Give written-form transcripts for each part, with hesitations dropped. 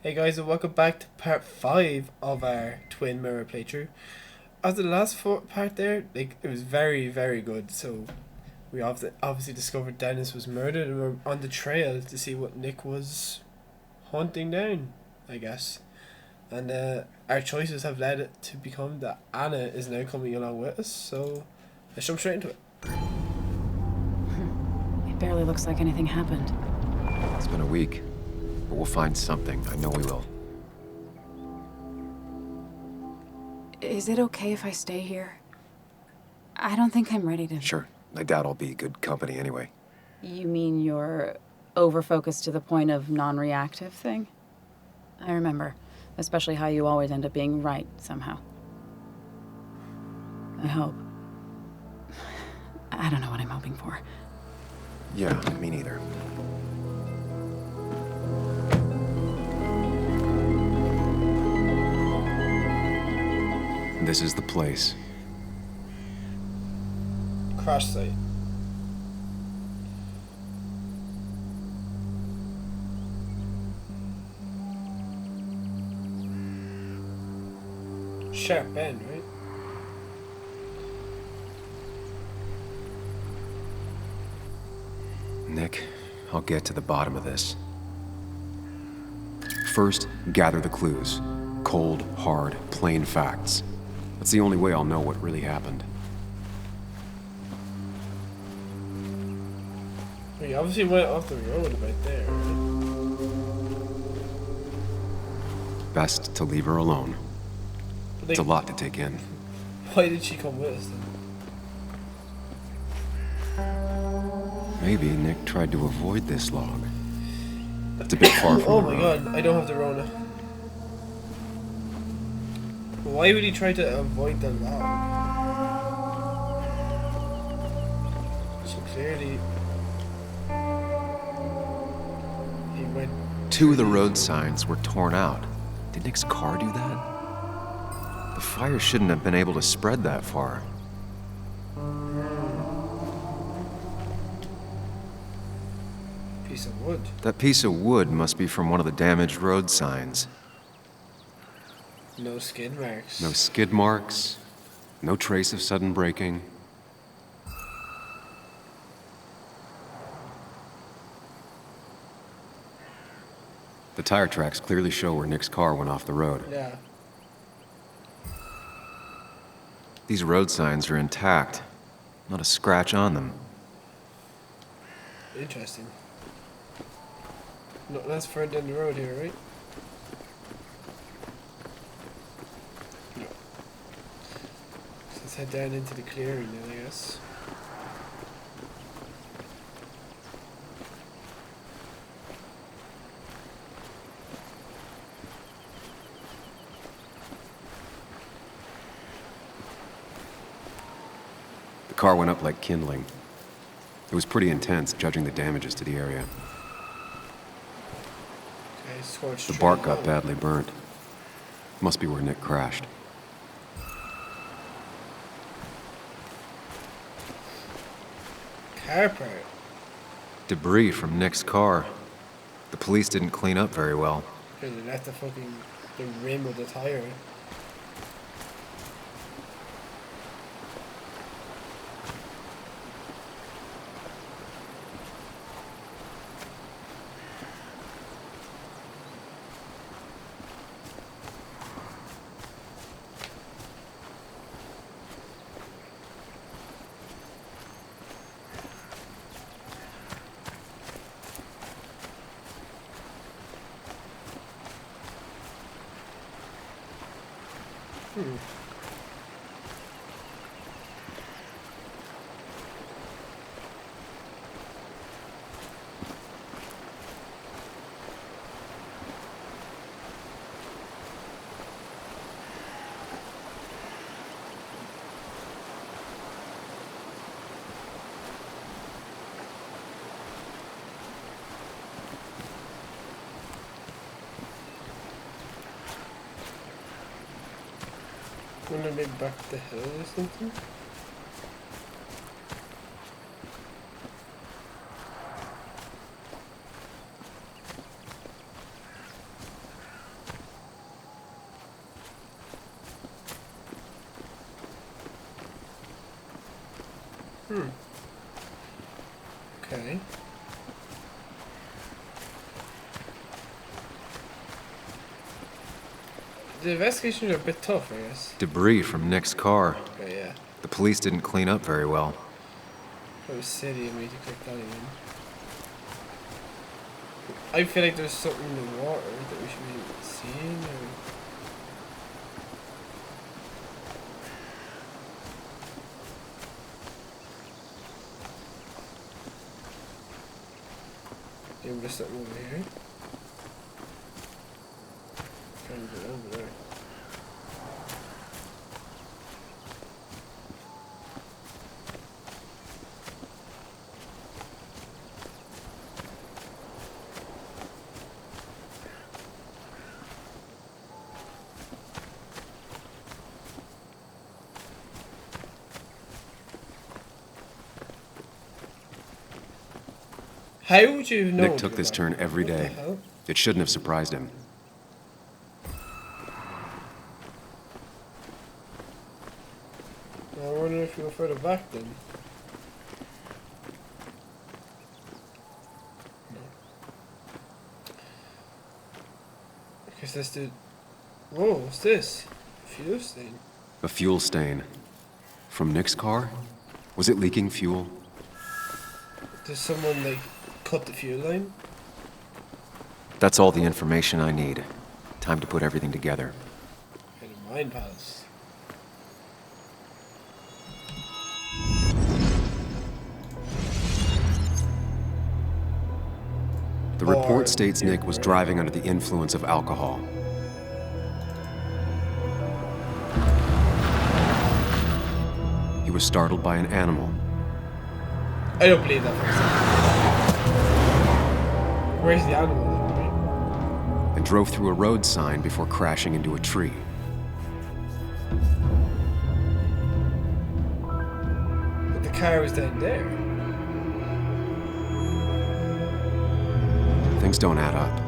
Hey guys, and welcome back to part 5 of our Twin Mirror playthrough. After the last part there, it was very, very good. So we obviously discovered Dennis was murdered, and we're on the trail to see what Nick was hunting down, I guess. And our choices have led it to become that Anna is now coming along with us. So let's jump straight into it. It barely looks like anything happened. It's been a week, but we'll find something. I know we will. Is it okay if I stay here? I don't think I'm ready to... Sure. I doubt I'll be good company anyway. You mean you're over-focused to the point of non-reactive thing? I remember. Especially how you always end up being right, somehow. I hope. I don't know what I'm hoping for. Yeah, me neither. This is the place. Crash site. Sharp end, right? Nick, I'll get to the bottom of this. First, gather the clues. Cold, hard, plain facts. That's the only way I'll know what really happened. We obviously went off the road right there, right? Best to leave her alone. But It's a lot to take in. why did she come with us then? Maybe Nick tried to avoid this log. It's a bit far from Oh the my road. god, I don't have the Rona. Why would he try to avoid the log? So clearly he went. Two of the road signs were torn out. Did Nick's car do that? The fire shouldn't have been able to spread that far. Piece of wood. That piece of wood must be from one of the damaged road signs. No skid marks. No skid marks, no trace of sudden braking. The tire tracks clearly show where Nick's car went off the road. Yeah. These road signs are intact, not a scratch on them. Interesting. No, that's further down the road here, right? No. So let's head down into the clearing then, I guess. The car went up like kindling. It was pretty intense, judging the damages to the area. Okay, scorched. The tree. bark got Oh. badly burnt. Must be where Nick crashed. Car part. Debris from Nick's car. The police didn't clean up very well. Really left the rim of the tire. Wonder maybe back the hill or something? Okay. The investigations are a bit tough, I guess. Debris from Nick's car. But yeah, The police didn't clean up very well. it was silly of me to click that again. I feel like there's something in the water that we should be seeing. Or... Maybe there's something over here. Trying to get over there. How would you know? Nick took this turn every What the day. hell? It shouldn't have surprised him. I wonder if you go further back then. No. Because that's the. Whoa, what's this? Fuel stain. A fuel stain. From Nick's car? Was it leaking fuel? Does someone like cut the fuel line? That's all the information I need. Time to put everything together. Kind of mind palace. The report states Nick was driving under the influence of alcohol. He was startled by an animal. I don't believe that for a second. Where's the animal then, right? And drove through a road sign before crashing into a tree. But the car was down there. Things don't add up.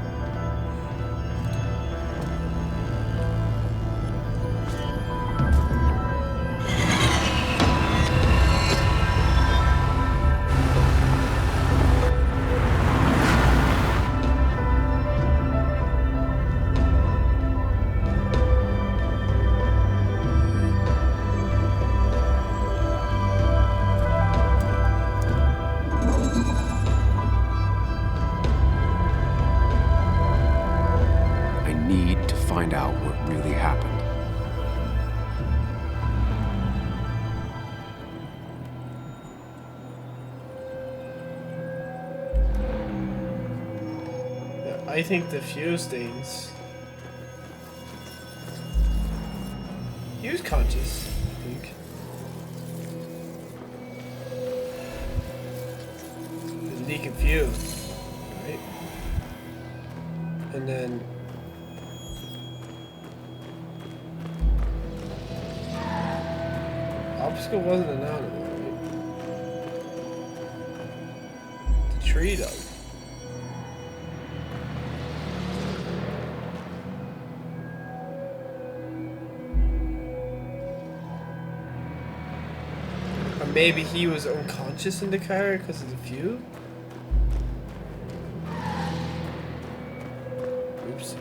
I need to find out what really happened. Yeah, I think the fuel stains. He was conscious, I think. The leaking fuel, right? And then obstacle wasn't an animal, right? The tree dog. Or maybe he was unconscious in the car because of the fuel? Oops.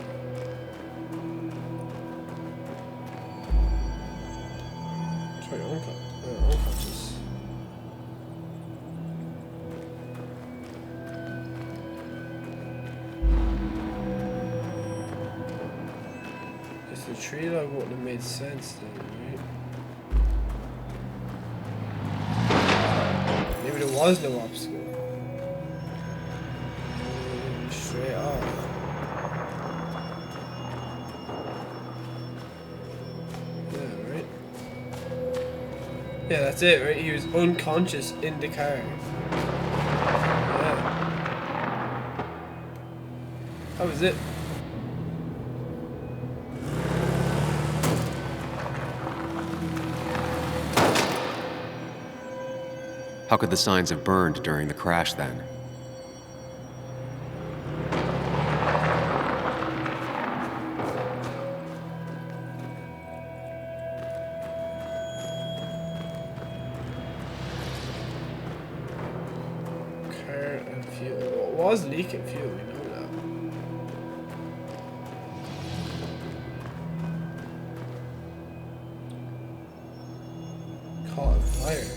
Sorry, unconscious. Guess the tree log wouldn't have made sense then, right? Maybe there was no obstacle. Straight off. Yeah, right? Yeah, that's it, right? He was unconscious in the car. Yeah. That was it. How could the signs have burned during the crash then? was leaking fuel, we know that. Caught on fire.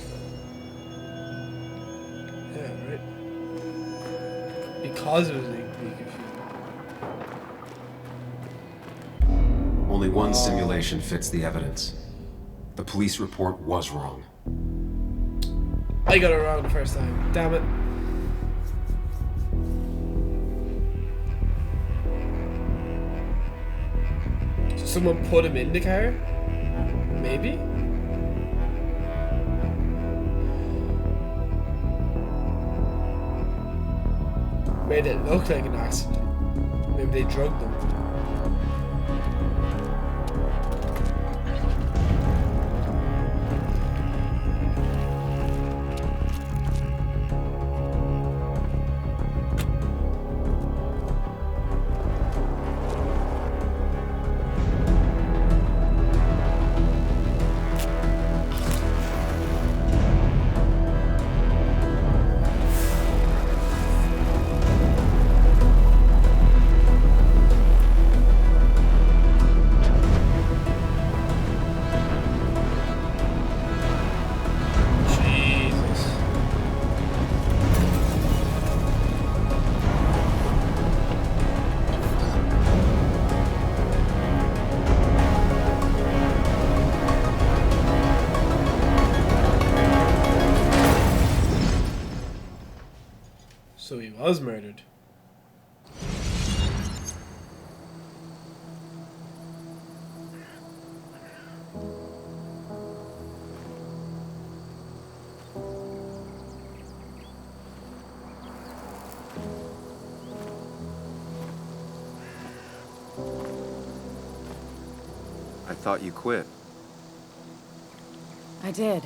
Yeah, right. Because it was leaking fuel. Only one simulation fits the evidence. The police report was wrong. I got it wrong the first time. Damn it. So someone put him in the car? Maybe? Made it look like an accident. Maybe they drugged them. Jesus. So he was murdered. I thought you quit. I did.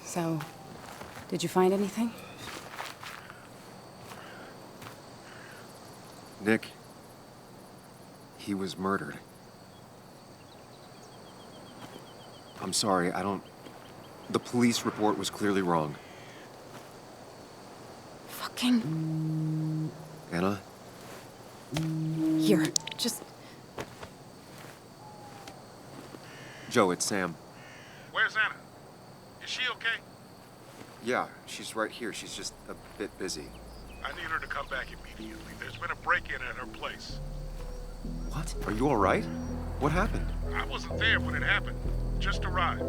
So, did you find anything? Nick, he was murdered. I'm sorry, I don't... The police report was clearly wrong. Fucking... Anna? Here, just... Joe, it's Sam. Where's Anna? Is she okay? Yeah, she's right here. She's just a bit busy. I need her to come back immediately. There's been a break-in at her place. What? Are you all right? What happened? I wasn't there when it happened. Just arrived.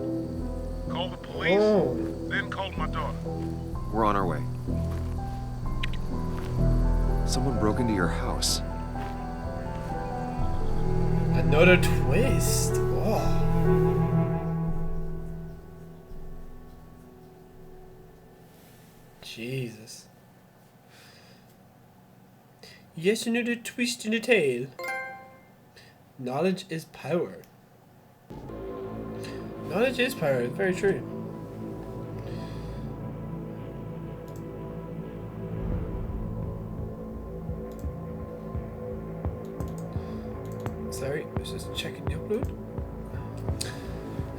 Called the police, Oh. then called my daughter. We're on our way. Someone broke into your house. Another twist. Oh. Jesus. Yes, another twist in the tale. Knowledge is power. Knowledge is power, it's very true. Sorry, I was just checking the upload.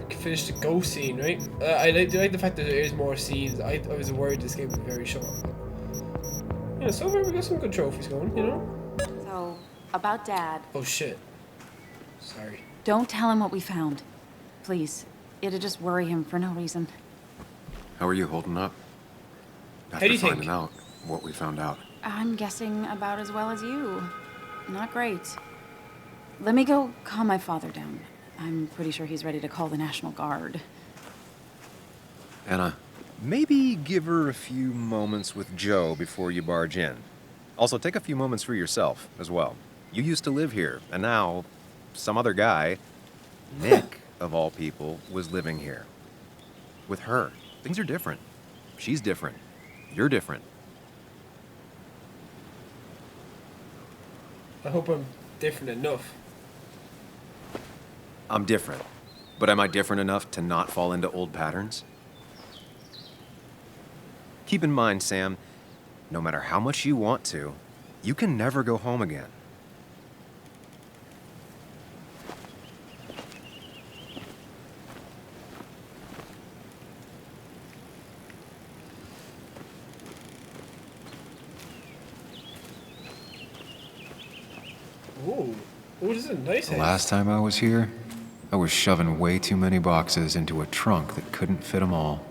I can finish the ghost scene, right? I like the fact that there is more scenes. I was worried this game would be very short. Yeah, so far we got some good trophies going, you know? So, about Dad. Oh shit. Sorry. Don't tell him what we found. Please. It'd just worry him for no reason. How are you holding up? How After do you think? finding out what we found out. I'm guessing about as well as you. Not great. Let me go calm my father down. I'm pretty sure he's ready to call the National Guard. Anna, Maybe give her a few moments with Joe before you barge in. Also, take a few moments for yourself as well. You used to live here, and now some other guy, Nick, of all people, was living here. With her. Things are different. She's different. You're different. I hope I'm different enough. I'm different. But am I different enough to not fall into old patterns? Keep in mind, Sam, no matter how much you want to, you can never go home again. Oh, this is a nice The house. last time I was here, I was shoving way too many boxes into a trunk that couldn't fit them all.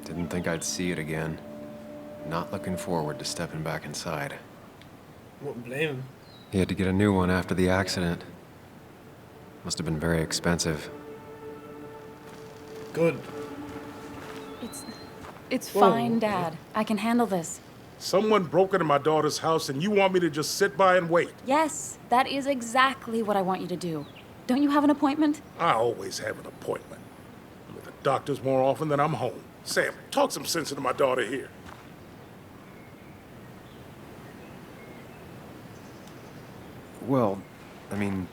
Didn't think I'd see it again. Not looking forward to stepping back inside. Wouldn't blame him. He had to get a new one after the accident. Must have been very expensive. Good. It's Whoa. fine, Dad. I can handle this. Someone broke into my daughter's house and you want me to just sit by and wait? Yes, that is exactly what I want you to do. Don't you have an appointment? I always have an appointment. I'm at the doctor's more often than I'm home. Sam, talk some sense into my daughter here. Well, I mean,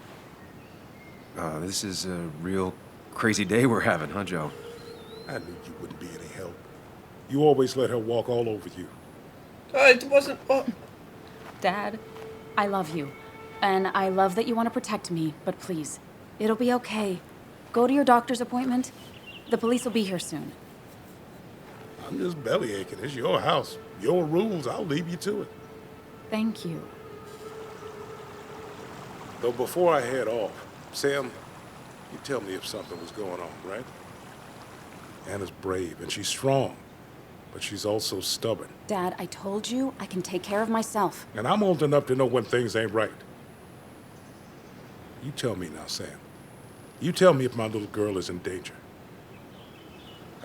this is a real crazy day we're having, huh, Joe? I knew you wouldn't be any help. You always let her walk all over you. It wasn't. Oh. Dad, I love you. And I love that you want to protect me, but please, it'll be okay. Go to your doctor's appointment. The police will be here soon. I'm just belly aching. It's your house. Your rules. I'll leave you to it. Thank you. Though before I head off, Sam, you tell me if something was going on, right? Anna's brave and she's strong, but she's also stubborn. Dad, I told you I can take care of myself. And I'm old enough to know when things ain't right. You tell me now, Sam. You tell me if my little girl is in danger.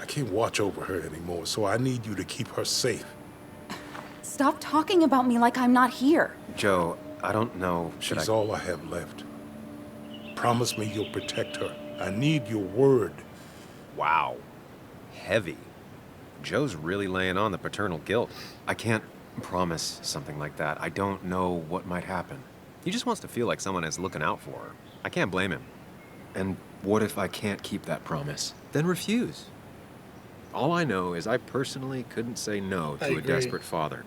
I can't watch over her anymore, so I need you to keep her safe. Stop talking about me like I'm not here. Joe, I don't know. She's all I have left. Promise me you'll protect her. I need your word. Wow. Heavy. Joe's really laying on the paternal guilt. I can't promise something like that. I don't know what might happen. He just wants to feel like someone is looking out for her. I can't blame him. And what if I can't keep that promise? Then refuse. All I know is I personally couldn't say no I to a agree. desperate father.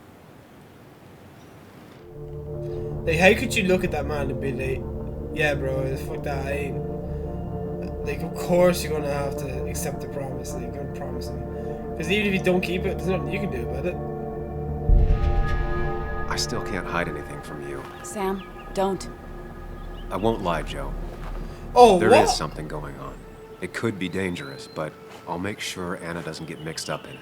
Like, how could you look at that man and be like, yeah, bro, fuck that, I ain't. Like, of course you're gonna have to accept the promise. Like, you're gonna promise him. Because even if you don't keep it, there's nothing you can do about it. I still can't hide anything from you. Sam, don't. I won't lie, Joe. Oh, There what? is something going on. It could be dangerous, but I'll make sure Anna doesn't get mixed up in it.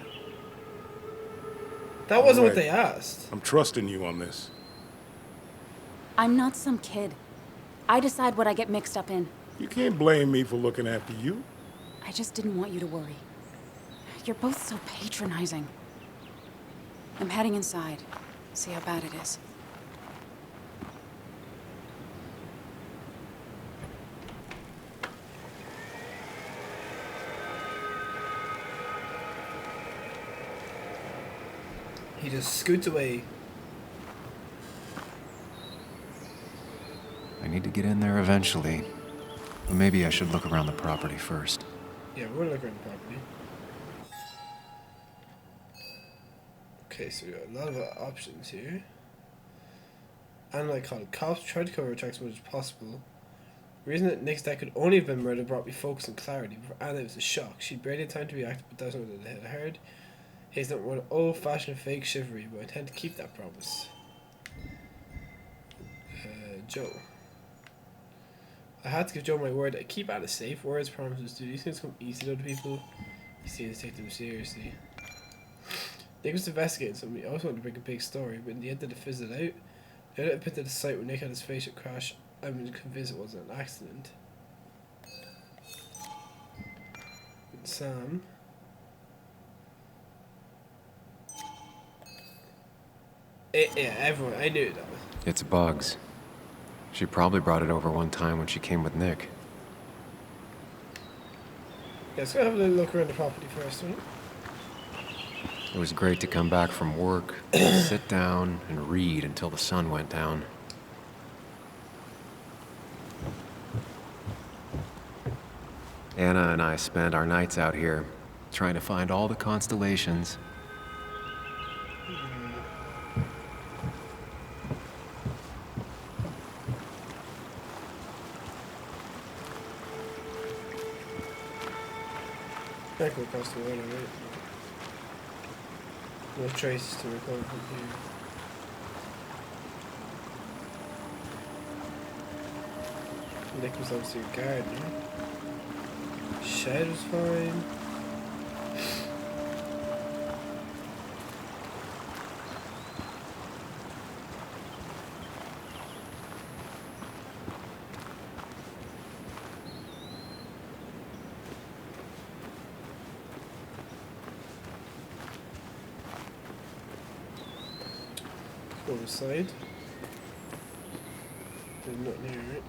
That wasn't what Alright. they asked. I'm trusting you on this. I'm not some kid. I decide what I get mixed up in. You can't blame me for looking after you. I just didn't want you to worry. You're both so patronizing. I'm heading inside. See how bad it is. He just scoots away. I need to get in there eventually. But maybe I should look around the property first. Yeah, we're looking at the property. Okay, so we got a lot of options here. Anna called cops, tried to cover tracks as much as possible. The reason that Nick's dad could only have been murdered brought me focus and clarity. For Anna, it was a shock. She'd barely had time to react, but that's not what they had heard. He's not one old-fashioned fake chivalry, but I intend to keep that promise. Joe. I had to give Joe my word. I keep Anna safe. Words, promises. Do these things come easy to other people? He seems to take them seriously. Nick was investigating something. I also wanted to bring a big story, but in the end, did it fizzle out? Now that I've been to the site where Nick had his spaceship crash, I'm convinced it wasn't an accident. And Sam. Yeah, everyone. I knew that. It's bugs. She probably brought it over one time when she came with Nick. Yeah, let's go have a little look around the property first, right? It was great to come back from work, sit down, and read until the sun went down. Anna and I spend our nights out here, trying to find all the constellations. Back across the water, right? No traces to recover from here. Nick was obviously a guard, right? Shed was fine. Go inside. There's nothing here, right?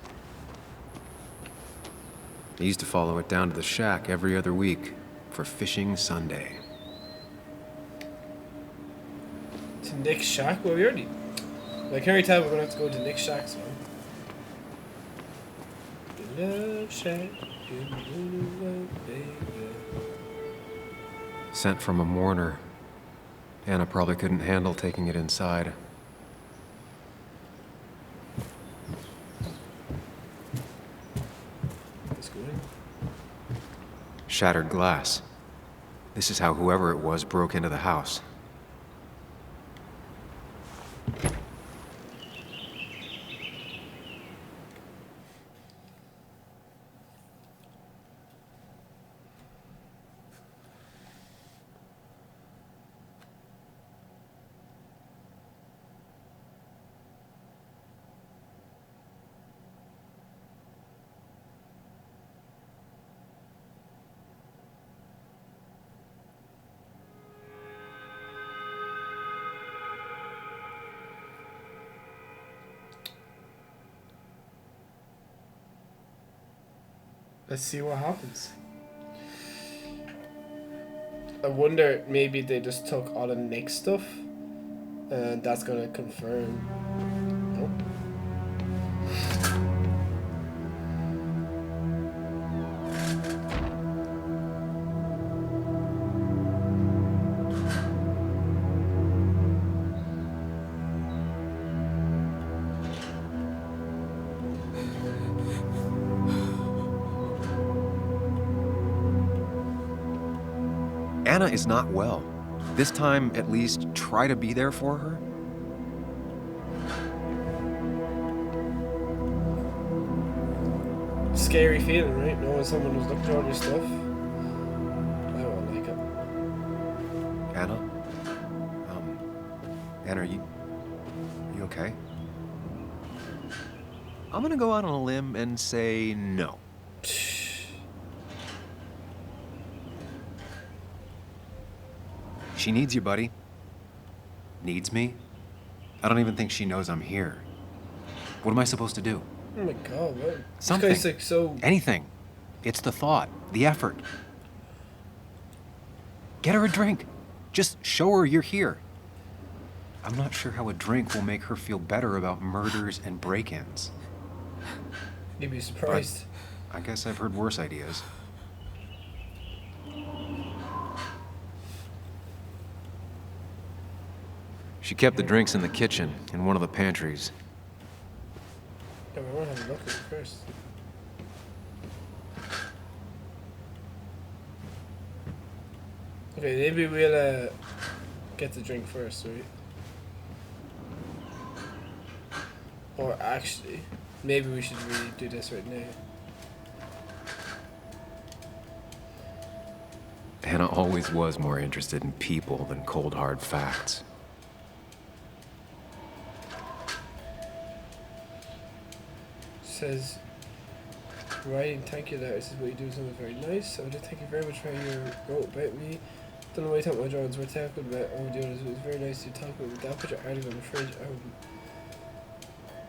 I used to follow it down to the shack every other week for Fishing Sunday. To Nick's shack? Well, we already. I can already tell we're gonna have to go to Nick's shack soon. The love shack. Love, baby. Sent from a mourner. Anna probably couldn't handle taking it inside. Let's go in. Shattered glass. This is how whoever it was broke into the house. Let's see what happens. I wonder maybe they just took all the Nick's stuff and that's gonna confirm. Nope. Anna is not well. This time, at least, try to be there for her. Scary feeling, right? Knowing someone was looking at all your stuff. I don't like it. Anna? Anna, are you okay? I'm gonna go out on a limb and say no. She needs you, buddy. Needs me? I don't even think she knows I'm here. What am I supposed to do? Oh my god, what? Something. This guy's like so. Anything. It's the thought, the effort. Get her a drink. Just show her you're here. I'm not sure how a drink will make her feel better about murders and break-ins. You'd be surprised. I guess I've heard worse ideas. She kept the drinks in the kitchen, in one of the pantries. Yeah, we want to have a look at it first. Okay, maybe we'll get the drink first, right? Or actually, maybe we should really do this right now. Hannah always was more interested in people than cold hard facts. Says, writing thank you letters is what you do, something very nice. I would like to thank you very much for how you wrote about me. Don't know why you thought my drawings were talking about all the others. It was very nice to talk about me. Without put your article on the fridge,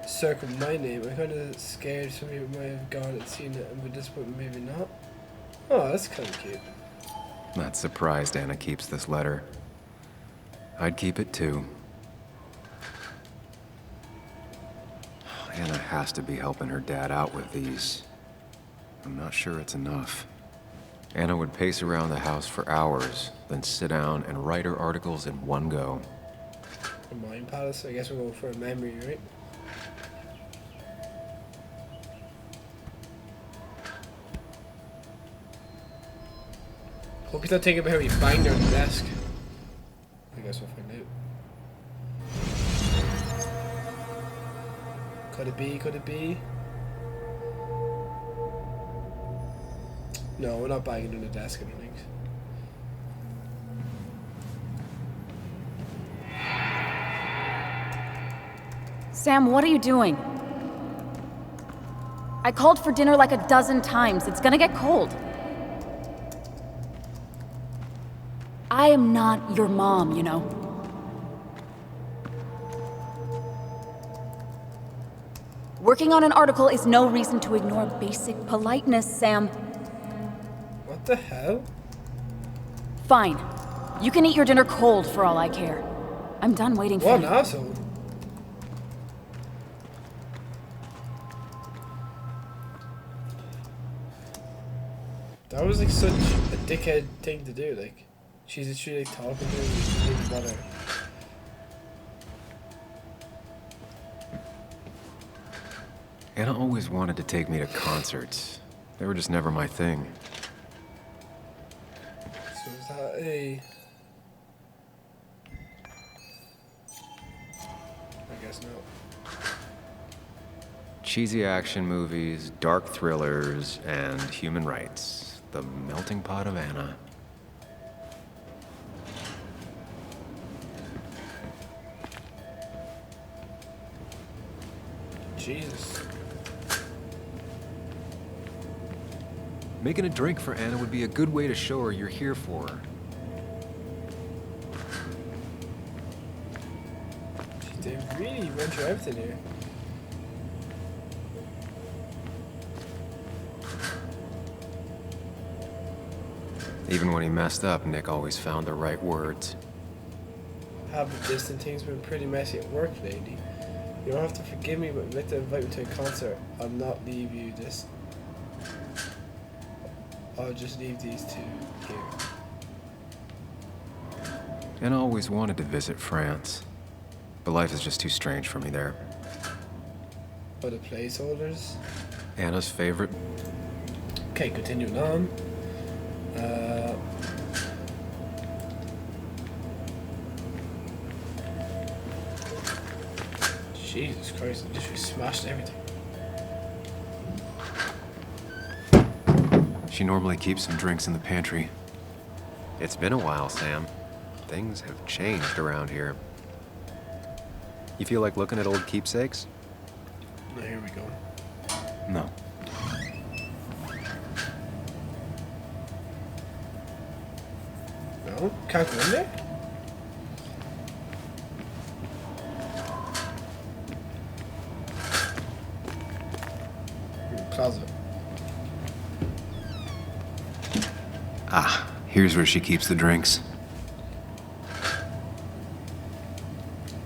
circle my name. I'm kind of scared some people might have gone and seen it and would disappoint, maybe not. Oh, that's kind of cute. Not surprised Anna keeps this letter. I'd keep it too. Anna has to be helping her dad out with these. I'm not sure it's enough. Anna would pace around the house for hours, then sit down and write her articles in one go. A mind palace? I guess we're going for a memory, right? Hope he's not thinking about how he banged her on the desk. I guess we'll find out. Could it be? Could it be? No, we're not banging on the desk, I don't think. Sam, what are you doing? I called for dinner like a dozen times. It's gonna get cold. I am not your mom, you know. Working on an article is no reason to ignore basic politeness, Sam. What the hell? Fine. You can eat your dinner cold for all I care. I'm done waiting for What an you. asshole. That was like such a dickhead thing to do, like. She's literally like talking to him, she didn't bother. Anna always wanted to take me to concerts. They were just never my thing. So is that a... I guess not. Cheesy action movies, dark thrillers, and human rights. The melting pot of Anna. Jesus. Making a drink for Anna would be a good way to show her you're here for her. They really went through everything here. Even when he messed up, Nick always found the right words. Habit distant things been pretty messy at work lately. You don't have to forgive me, but let them invite me to a concert. I'll not leave you this. I'll just leave these two here. Anna always wanted to visit France, but life is just too strange for me there. Oh, the placeholders. Anna's favorite. Okay, continuing on. Jesus Christ, I literally smashed everything. She normally keeps some drinks in the pantry. It's been a while, Sam. Things have changed around here. You feel like looking at old keepsakes? Now here we go. No. No? Can't go in there? Closet. Ah, here's where she keeps the drinks.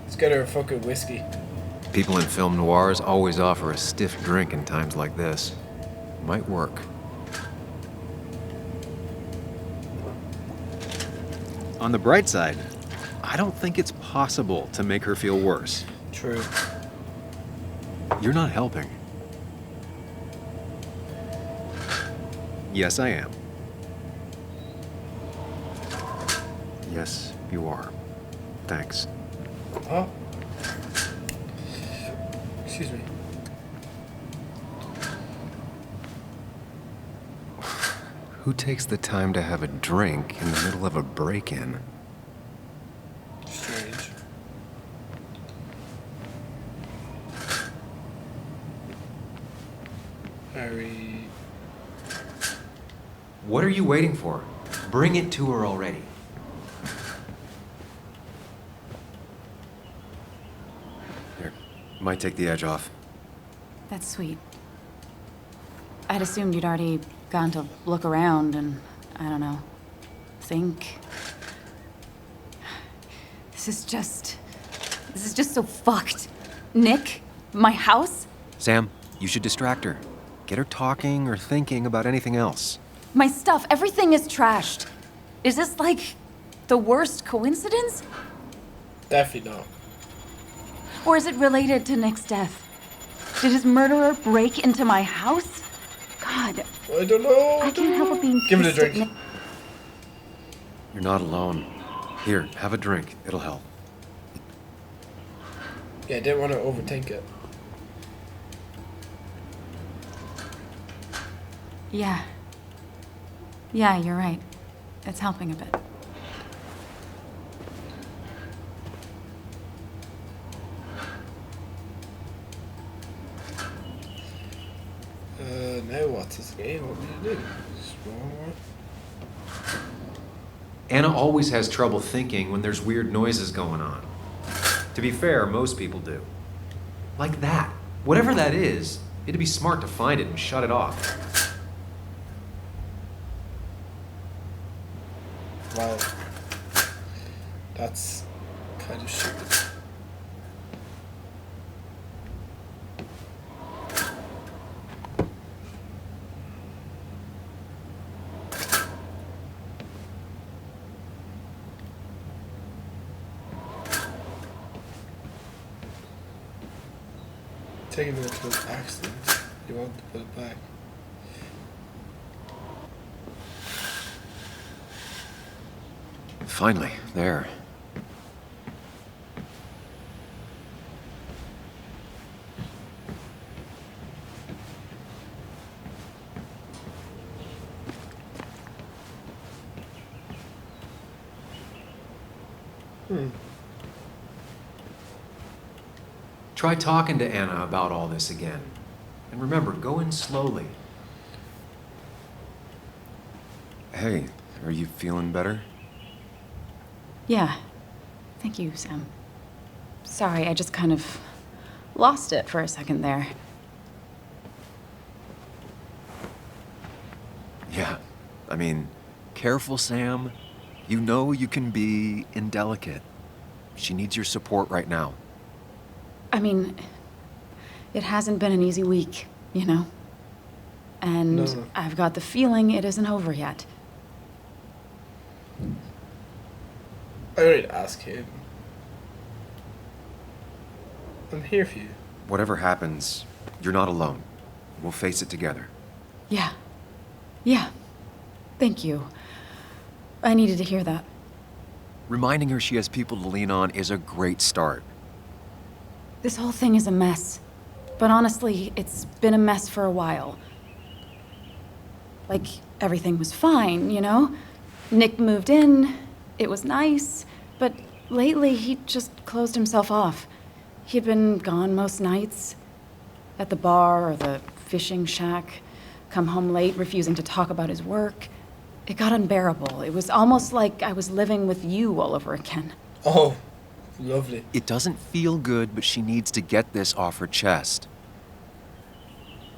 Let's get her a fucking whiskey. People in film noirs always offer a stiff drink in times like this. Might work. On the bright side, I don't think it's possible to make her feel worse. True. You're not helping. Yes, I am. Yes, you are. Thanks. Oh. Excuse me. Who takes the time to have a drink in the middle of a break-in? Strange. Harry. What are you waiting for? Bring it to her already. Here, might take the edge off. That's sweet. I'd assumed you'd already gone to look around and, I don't know, think. This is just so fucked. Nick? My house? Sam, you should distract her. Get her talking or thinking about anything else. My stuff, everything is trashed. Is this like the worst coincidence? Definitely not. Or is it related to Nick's death? Did his murderer break into my house? God, I don't know. I can't help but being Give it a pissed at drink. Nick. You're not alone. Here, have a drink. It'll help. Yeah, I didn't want to overthink it. Yeah. Yeah, you're right. It's helping a bit. Now what's this game? What do you do? Small. Anna always has trouble thinking when there's weird noises going on. To be fair, most people do. Like that. Whatever that is, it'd be smart to find it and shut it off. Wow. That's kind of stupid. Taking it to an accident. You want to put it back. Finally, there. Try talking to Anna about all this again. And remember, go in slowly. Hey, are you feeling better? Yeah. Thank you, Sam. Sorry, I just kind of lost it for a second there. Yeah. I mean, careful, Sam. You know you can be indelicate. She needs your support right now. I mean, it hasn't been an easy week, you know? And No. I've got the feeling it isn't over yet. I already asked him. I'm here for you. Whatever happens, you're not alone. We'll face it together. Yeah. Yeah. Thank you. I needed to hear that. Reminding her she has people to lean on is a great start. This whole thing is a mess. But honestly, it's been a mess for a while. Like, everything was fine, you know? Nick moved in, it was nice, but lately he just closed himself off. He'd been gone most nights, at the bar or the fishing shack, come home late, refusing to talk about his work. It got unbearable. It was almost like I was living with you all over again. Oh, lovely. It doesn't feel good, but she needs to get this off her chest.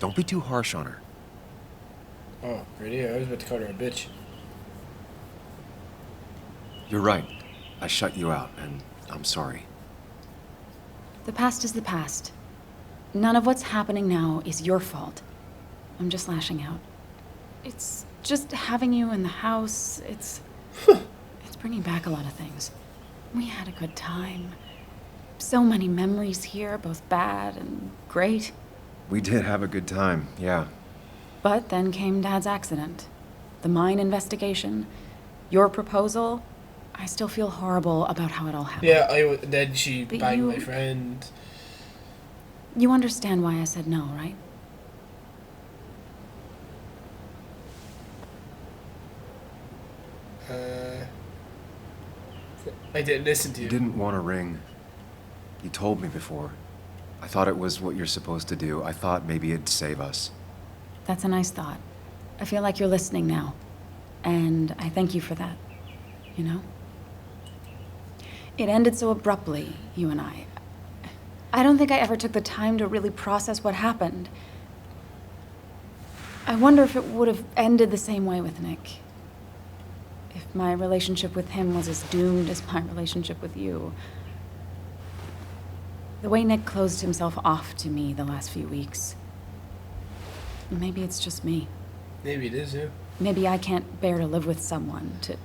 Don't be too harsh on her. Oh, really? I was about to call her a bitch. You're right. I shut you out, and I'm sorry. The past is the past. None of what's happening now is your fault. I'm just lashing out. It's just having you in the house. It's bringing back a lot of things. We had a good time. So many memories here, both bad and great. We did have a good time, yeah. But then came Dad's accident. The mine investigation. Your proposal. I still feel horrible about how it all happened. Yeah, then she But banged you- my friend. You understand why I said no, right? I didn't listen to you. You didn't want to ring. You told me before. I thought it was what you're supposed to do. I thought maybe it'd save us. That's a nice thought. I feel like you're listening now. And I thank you for that. You know? It ended so abruptly, you and I. I don't think I ever took the time to really process what happened. I wonder if it would have ended the same way with Nick. If my relationship with him was as doomed as my relationship with you. The way Nick closed himself off to me the last few weeks. Maybe it's just me. Maybe it is, yeah. Maybe I can't bear to live with someone, to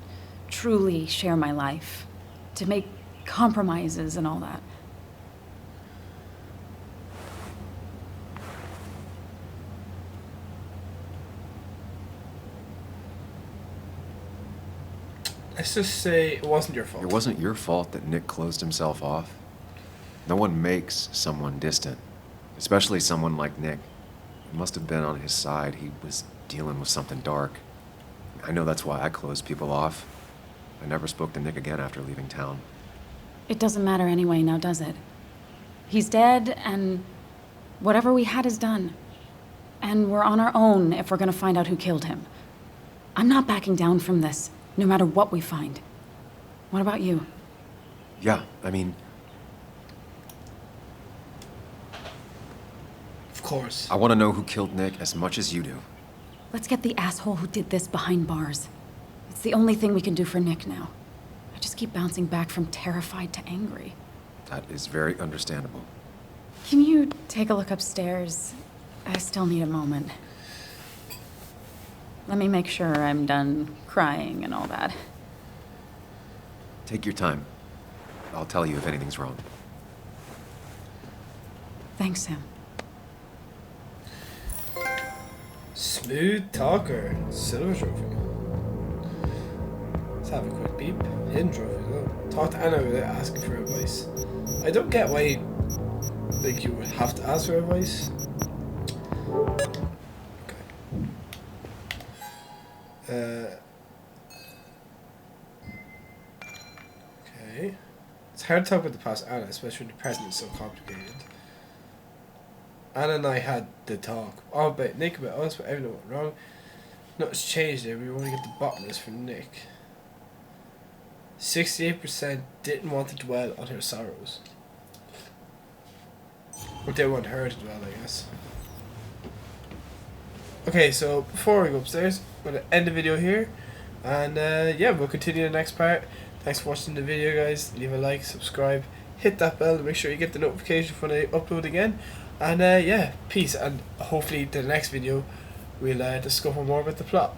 truly share my life, to make compromises and all that. Let's just say it wasn't your fault. It wasn't your fault that Nick closed himself off. No one makes someone distant, especially someone like Nick. It must have been on his side. He was dealing with something dark. I know that's why I closed people off. I never spoke to Nick again after leaving town. It doesn't matter anyway, now does it? He's dead, and whatever we had is done. And we're on our own if we're gonna find out who killed him. I'm not backing down from this, no matter what we find. What about you? Yeah, I mean, Of course. I want to know who killed Nick as much as you do. Let's get the asshole who did this behind bars. It's the only thing we can do for Nick now. I just keep bouncing back from terrified to angry. That is very understandable. Can you take a look upstairs? I still need a moment. Let me make sure I'm done crying and all that. Take your time. I'll tell you if anything's wrong. Thanks, Sam. Smooth talker. Silver trophy. Let's have a quick peep. Hidden trophy. Oh. Talk to Anna without asking for advice. I don't get why, like, you would have to ask for advice. Okay. Okay. It's hard to talk about the past Anna, especially when the present is so complicated. Anna and I had the talk. All about Nick, about us, about everything that went wrong. Nothing's changed there. We want to get the bottom of this for Nick. 68% didn't want to dwell on her sorrows. Or they want her to dwell, I guess. Okay, so before we go upstairs, I'm going to end the video here. And yeah, we'll continue the next part. Thanks for watching the video, guys. Leave a like, subscribe, hit that bell to make sure you get the notification when I upload again. And yeah, peace. And hopefully the next video we'll discover more about the plot.